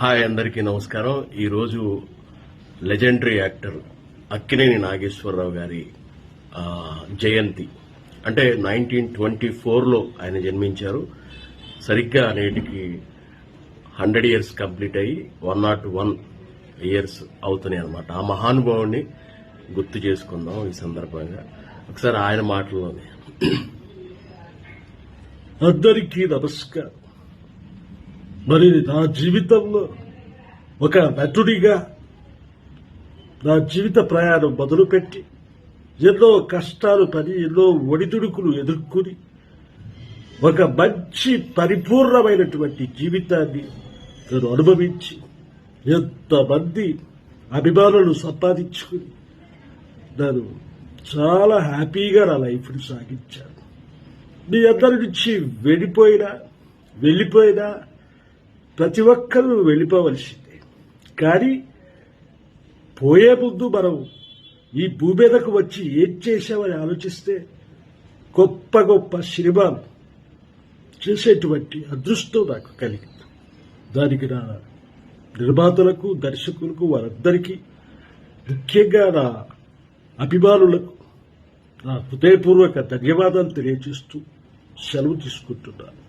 Hi, అందరికీ నమస్కారం. ఈరోజు లెజెండరీ యాక్టర్ అక్కినేని నాగేశ్వరరావు గారి జయంతి. అంటే 1924లో ఆయన జన్మించారు. సరిగ్గా నేటికి 100 ఇయర్స్ కంప్లీట్ అయ్యి 101 ఇయర్స్ అవుతున్నాయి అన్నమాట. ఆ మహానుభావుడిని గుర్తు చేసుకుందాం ఈ సందర్భంగా. ఒకసారి ఆయన మాటల్లోనే. అందరికీ నమస్కారం. మరి నా జీవితంలో ఒక నటుడిగా నా జీవిత ప్రయాణం మొదలుపెట్టి ఎన్నో కష్టాలు పడి ఎన్నో ఒడిదుడుకులు ఎదుర్కొని ఒక మంచి పరిపూర్ణమైనటువంటి జీవితాన్ని నేను అనుభవించి ఎంతమంది అభిమానులు సంపాదించుకుని నేను చాలా హ్యాపీగా నా లైఫ్ని సాగించాను. మీ అందరి నుంచి వెళ్ళిపోయినా ప్రతి ఒక్కరూ వెళ్ళిపోవలసిందే. కానీ పోయే ముందు మనం ఈ భూమి మీదకు వచ్చి ఏం చేశామని ఆలోచిస్తే గొప్ప గొప్ప సినిమాలు చేసేటువంటి అదృష్టం నాకు కలిగింది. దానికి నా నిర్మాతలకు, దర్శకులకు, వారందరికీ, ముఖ్యంగా నా అభిమానులకు నా హృదయపూర్వక ధన్యవాదాలు తెలియజేస్తూ సెలవు తీసుకుంటున్నాను.